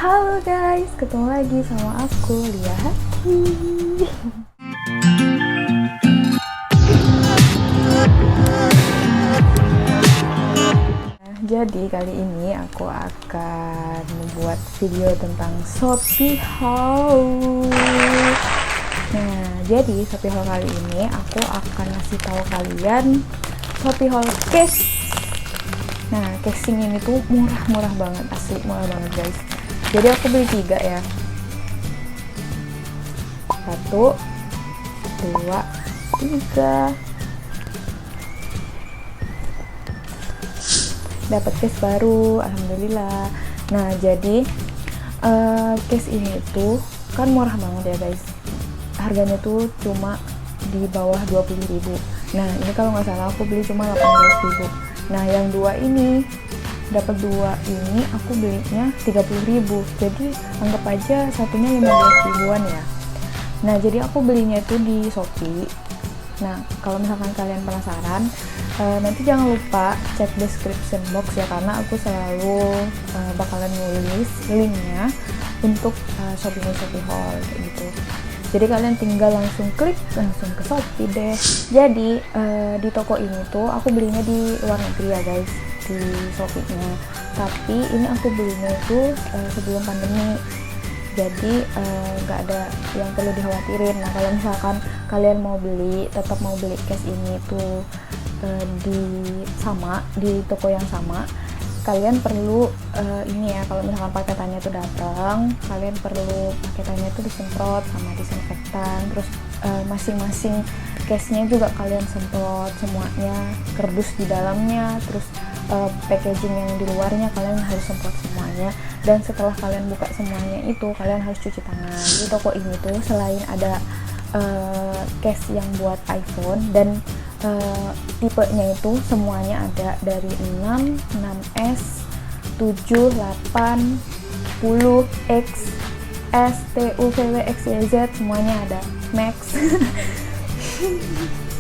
Halo guys, ketemu lagi sama aku Lia Hati. Jadi kali ini aku akan membuat video tentang Shopee Haul. Nah, jadi Shopee Haul kali ini aku akan ngasih tahu kalian Shopee Haul case. Nah, casing ini tuh murah-murah banget, asli murah banget guys. Jadi aku beli 3 ya. 1, 2, 3. Dapat case baru, alhamdulillah. Nah, jadi case ini tuh kan murah banget ya guys. Harganya tuh cuma di bawah 20.000. Nah, ini kalau nggak salah aku beli cuma 18.000. Nah, yang 2 ini dapat 2 ini aku belinya 30.000. Jadi anggap aja satunya 15.000-an ya. Nah, jadi aku belinya itu di Shopee. Nah, kalau misalkan kalian penasaran, nanti jangan lupa cek description box ya, karena aku selalu bakalan nulis linknya untuk Shopee Haul kayak gitu. Jadi kalian tinggal langsung klik langsung ke Shopee deh. Jadi di toko ini tuh aku belinya di luar negeri ya guys, di Shopee-nya. Tapi ini aku belinya itu sebelum pandemi. Jadi nggak ada yang perlu dikhawatirin. Nah, kalau misalkan kalian mau beli, tetap mau beli case ini tuh di toko yang sama, kalian perlu ini ya, kalau misalkan paketannya itu datang, kalian perlu paketannya itu disemprot sama disinfektan. Terus masing-masing case-nya juga kalian semprot semuanya, kardus di dalamnya, terus packaging yang di luarnya kalian harus semprot semuanya. Dan setelah kalian buka semuanya itu, kalian harus cuci tangan. Di toko ini tuh selain ada case yang buat iPhone dan tipenya itu semuanya ada, dari 6, 6S, 7, 8, 10, X, S, T, U, V, W, X, Y, Z, semuanya ada. Max.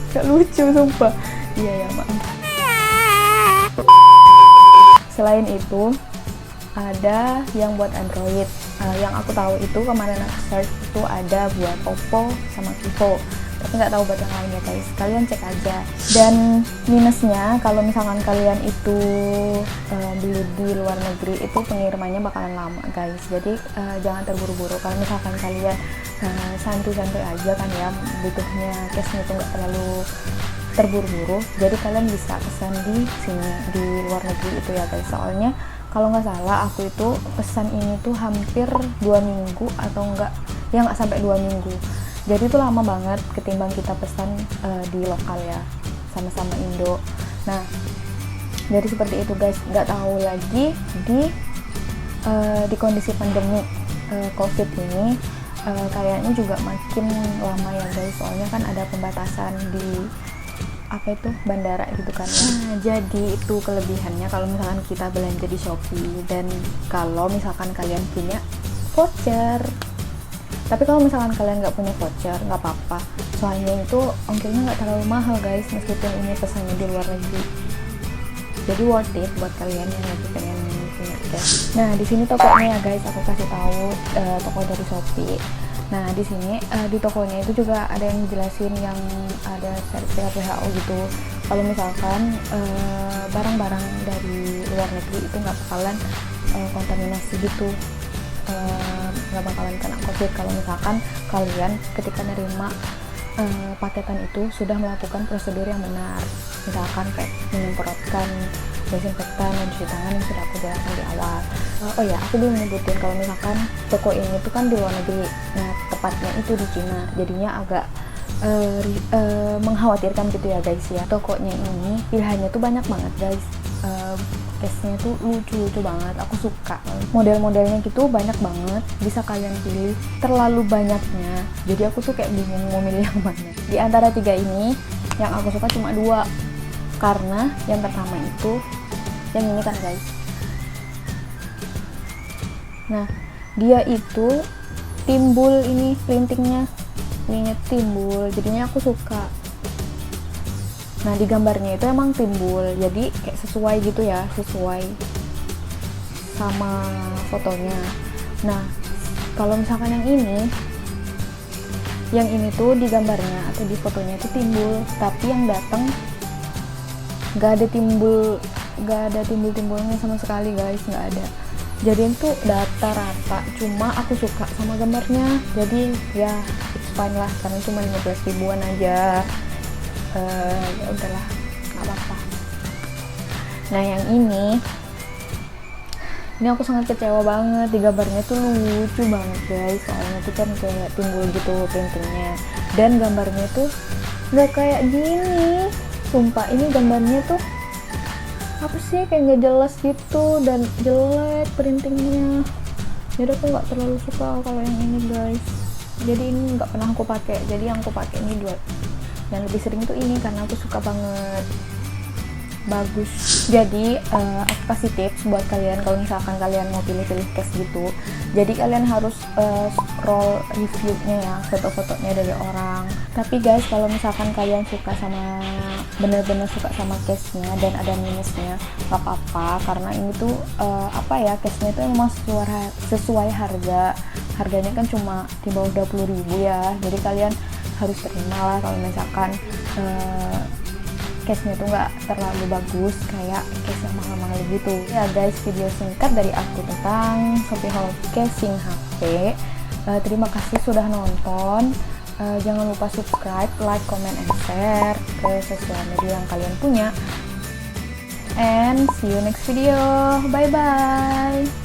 Gak lucu sumpah. Iya ya, maaf. Selain itu ada yang buat Android. Yang aku tahu itu kemarin aku search itu ada buat Oppo sama Vivo, tapi nggak tahu buat yang lain ya guys. Kalian cek aja. Dan minusnya kalau misalkan kalian itu beli di luar negeri itu pengirimannya bakalan lama guys. Jadi jangan terburu-buru. Kalau misalkan kalian santuy-santuy aja kan ya, butuhnya case-nya itu nggak terlalu terburu-buru, jadi kalian bisa pesan di sini di luar negeri itu ya guys. Soalnya kalau nggak salah aku itu pesan ini tuh hampir 2 minggu atau nggak sampai 2 minggu. Jadi itu lama banget ketimbang kita pesan di lokal ya, sama-sama Indo. Nah, jadi seperti itu guys. Nggak tahu lagi di kondisi pandemi COVID ini kayaknya juga makin lama ya guys. Soalnya kan ada pembatasan di bandara gitu kan ya. Nah, jadi itu kelebihannya kalau misalkan kita belanja di Shopee. Dan kalau misalkan kalian punya voucher, tapi kalau misalkan kalian nggak punya voucher nggak apa-apa, soalnya itu ongkirnya nggak terlalu mahal guys, meskipun ini pesannya di luar negeri. Jadi worth it buat kalian yang lagi pengen punya cash. Nah, di sini tokonya ya guys, aku kasih tahu toko dari Shopee. Nah, di sini di tokonya itu juga ada yang jelasin, yang ada sertifikat WHO gitu. Kalau misalkan barang-barang dari luar negeri itu nggak bakalan kontaminasi gitu, nggak bakalan kena COVID kalau misalkan kalian ketika nerima paketan itu sudah melakukan prosedur yang benar. Misalkan kayak menyemprotkan desinfektan dan cuci tangan yang sudah aku jelaskan di awal. Oh ya, aku belum nyebutin kalau misalkan toko ini tuh kan di luar negeri. Nah, tepatnya itu di Cina. Jadinya agak mengkhawatirkan gitu ya guys ya. Tokonya ini pilihannya tuh banyak banget guys. Case-nya tuh lucu-lucu banget. Aku suka. Model-modelnya gitu banyak banget. Bisa kalian pilih. Terlalu banyaknya. Jadi aku tuh kayak bingung mau milih yang mana. Di antara 3 ini, yang aku suka cuma 2. Karena yang pertama itu yang ini kan guys. Nah, dia itu timbul ini printingnya, ininya timbul, jadinya aku suka. Nah, di gambarnya itu emang timbul, jadi kayak sesuai gitu ya, sesuai sama fotonya. Nah, kalau misalkan yang ini tuh di gambarnya atau di fotonya itu timbul, tapi yang datang nggak ada timbulnya sama sekali guys, nggak ada. Jadi itu datar rata, cuma aku suka sama gambarnya, jadi ya it's fine lah, karena cuma 15 ribuan aja. Ya udahlah, nggak apa-apa. Nah yang ini aku sangat kecewa banget. Di gambarnya tuh lucu banget guys, soalnya tuh kan kayak timbul gitu paintingnya, dan gambarnya tuh nggak kayak gini. Sumpah ini gambarnya tuh apa sih, kayak nggak jelas gitu dan jelek printingnya. Jadi aku nggak terlalu suka kalau yang ini guys. Jadi ini nggak pernah aku pakai. Jadi yang aku pakai ini yang lebih sering tuh ini, karena aku suka banget, bagus. Jadi aku kasih tips buat kalian kalau misalkan kalian mau pilih-pilih case gitu. Jadi kalian harus scroll reviewnya ya, foto-fotonya dari orang. Tapi guys, kalau misalkan kalian bener-bener suka sama case-nya dan ada minusnya, gak apa-apa, karena ini tuh case-nya itu emang sesuai harganya kan cuma di bawah 20.000 ya. Jadi kalian harus terima lah kalau misalkan case-nya tuh nggak terlalu bagus kayak case yang mahal-mahal gitu ya guys. Video singkat dari aku tentang Shopee Haul casing HP. Terima kasih sudah nonton. Jangan lupa subscribe, like, comment, and share ke sosial media yang kalian punya. And see you next video. Bye bye.